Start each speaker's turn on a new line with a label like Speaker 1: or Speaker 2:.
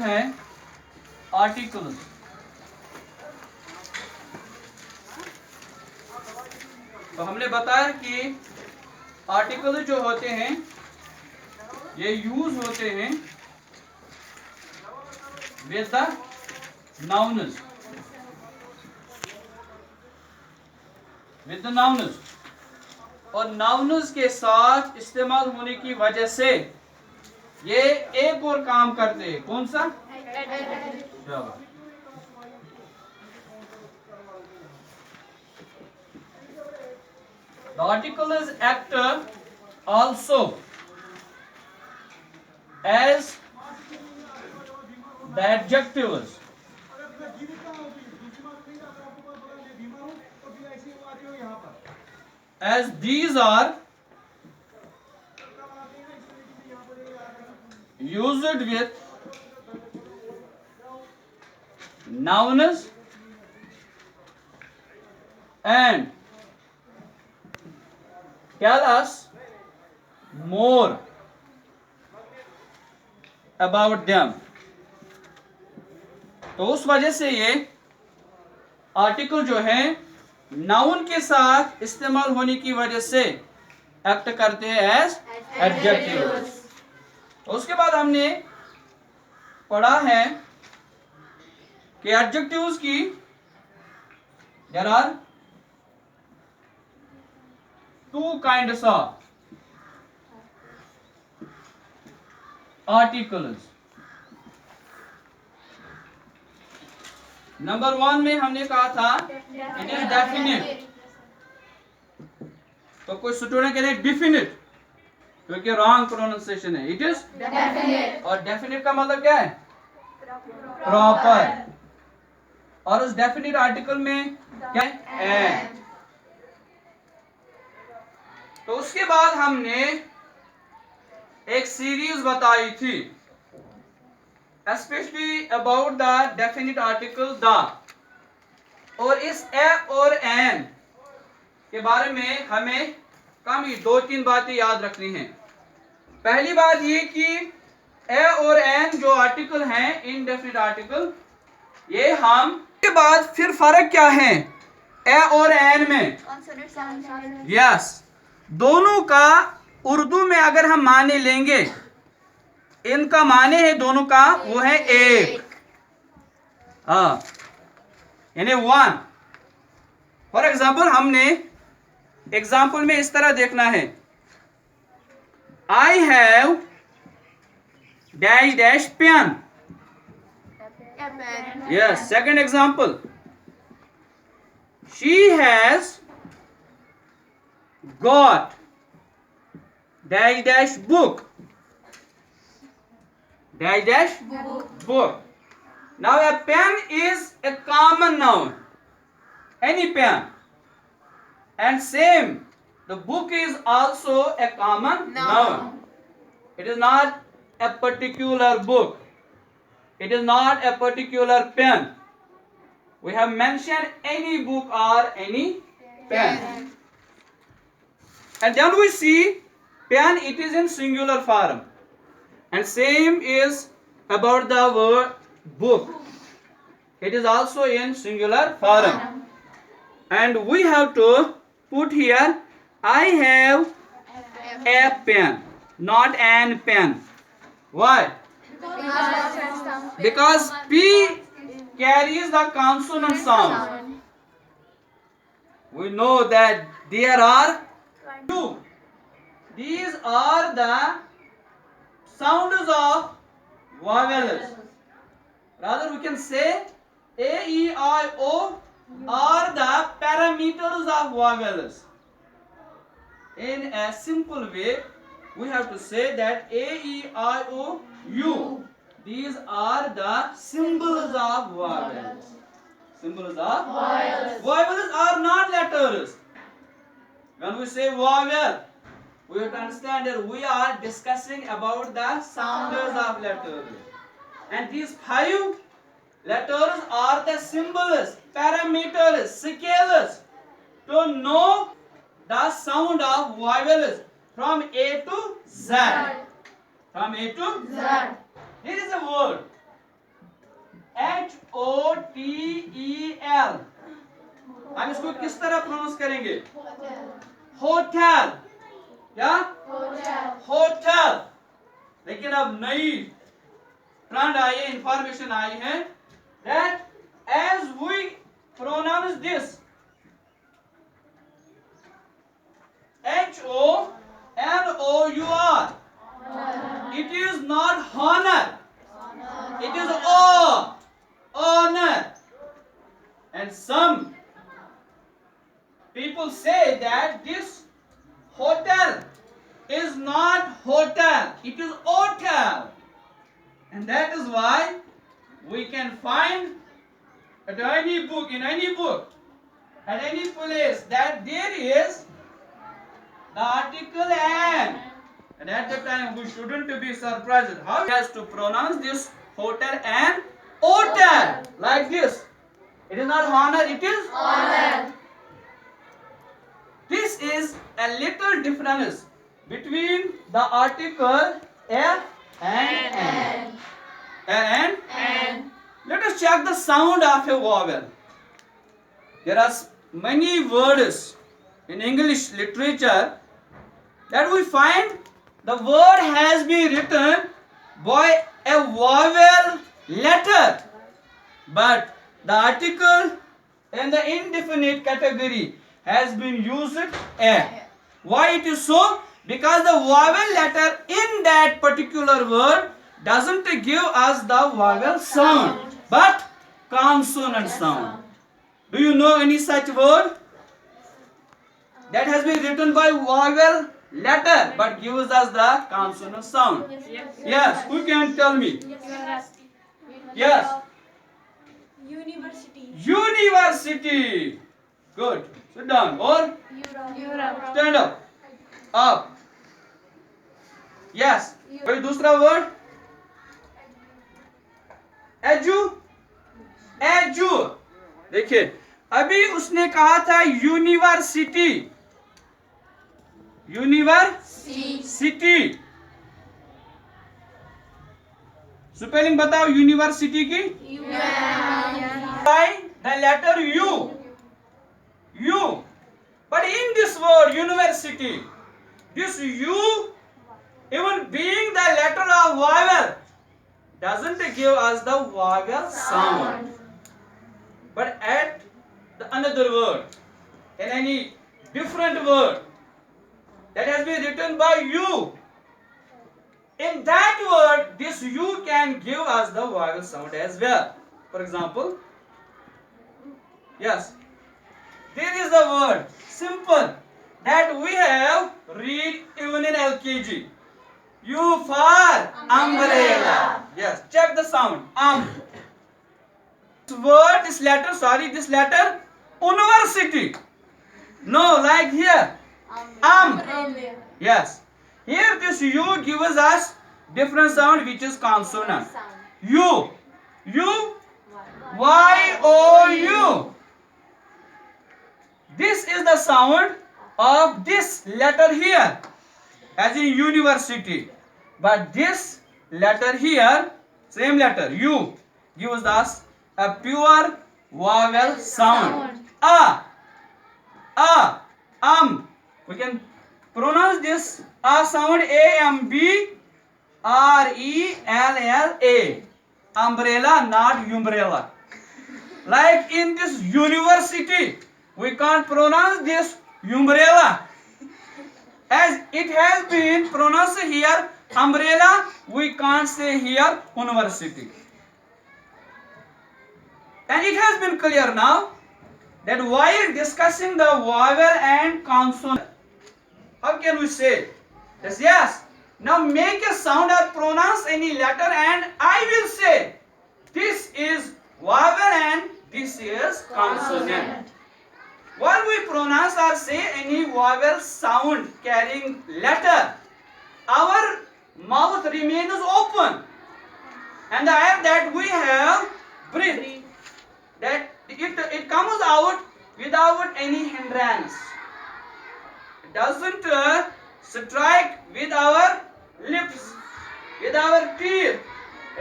Speaker 1: हैं आर्टिकल्स। तो हमने बताया कि आर्टिकल जो होते हैं ये यूज होते हैं with the nouns, with the nouns, और नाउन्स के साथ इस्तेमाल होने की वजह से ये एक और काम करते हैं। कौन सा? The articles act also as the adjectives, as these are used with nouns and tell us more about them। तो उस वजह से ये आर्टिकल जो है नाउन के साथ इस्तेमाल होने की वजह से एक्ट करते हैं एज एडजेक्टिव्स। तो उसके बाद हमने पढ़ा है कि एडजेक्टिव्स की there are two kinds of articles. Number 1 में हमने कहा था इट इज डेफिनिट। तो कुछ स्टूडेंट कहते हैं डिफिनिट, क्योंकि रॉन्ग प्रोनाउंसिएशन है। इट इज डेफिनिट, और डेफिनिट का मतलब क्या है? प्रॉपर। और उस डेफिनिट आर्टिकल में क्या है? एंड। तो उसके बाद हमने एक सीरीज बताई थी specially about the definite article the, और इस ए और एन के बारे में हमें कम ही 2-3 बातें याद रखनी हैं। पहली बात ये कि ए और एन जो आर्टिकल हैं इनडेफिनिट आर्टिकल, ये हम के बाद फिर फर्क क्या है ए और एन में? यस, दोनों का उर्दू में अगर हम माने लेंगे, इनका माने है दोनों का वो है एक, यानी वन। फॉर एग्जाम्पल हमने एग्जाम्पल में इस तरह देखना है, I have dash dash pen. Yes, second example, she has got dash dash book, dash dash book. Now a pen is a common noun, any pen, and same the book is also a common noun. It is not a particular book, it is not a particular pen. We have mentioned any book or any pen. And then we see pen, it is in singular form. And same is about the word book. It is also in singular form. And we have to put here, I have a pen, not an pen. Why? Because P carries the consonant sound. We know that there are two. These are the sounds of vowels. Rather we can say A, E, I, O are the parameters of vowels. In a simple way, we have to say that A, E, I, O, U. These are the symbols of vowels. Symbols of vowels. Vowels are not letters. When we say vowel, we have to understand that we are discussing about the sounds of letters. And these 5 letters are the symbols, parameters, scales to know the sound of vowels from A to Z. From A to Z. Here is a word. HOTEL. हम इसको किस तरह pronounce करेंगे? Hotel. क्या? Hotel. लेकिन अब नई trend आई है, इंफॉर्मेशन आई है that as we pronounce this HONOUR, it is not honor, it is honor. And some people say that this hotel is not hotel, it is hotel. And that is why we can find at any book, in any book, at any place that there is the article and at that time we shouldn't be surprised how he has to pronounce this hotel and hotel like this. It is not honor, it is honor. This is a little difference between the article a and an. And let us check the sound of a vowel. There are many words in English literature that we find the word has been written by a vowel letter, but the article in the indefinite category has been used a. Why it is so? Because the vowel letter in that particular word doesn't give us the vowel sound, but consonant sound. Do you know any such word that has been written by vowel letter but gives us the consonant sound? Yes, who can tell me? Yes. University. Good. Sit down or stand up. Up. Yes. कोई दूसरा word? Edu. देखिए, अभी उसने कहा था university. Spelling बताओ university की. By the letter U. But in this word university, this U, even being the letter of vowel, doesn't give us the vowel sound. But at the another word, in any different word that has been written by you, in that word this U can give us the vowel sound as well. For example, yes, there is the word simple that we have read even in LKG. U for umbrella. Yes, check the sound. This word, this letter, university. No, like here. Yes. Here this U gives us different sound which is consonant. U. Y-O-U. This is the sound of this letter here, as in university. But this letter here, same letter, U, gives us a pure vowel sound. We can pronounce this A sound A-M-B-R-E-L-L-A. Umbrella, not umbrella. Like in this university, we can't pronounce this umbrella. As it has been pronounced here umbrella, we can't say here university. And it has been clear now that while discussing the vowel and consonant, how can we say this? Yes, now make a sound or pronounce any letter and I will say this is vowel and this is consonant. While we pronounce or say any vowel sound carrying letter, our mouth remains open and the air that we have breathed, that it comes out without any hindrance. It doesn't strike with our lips, with our teeth,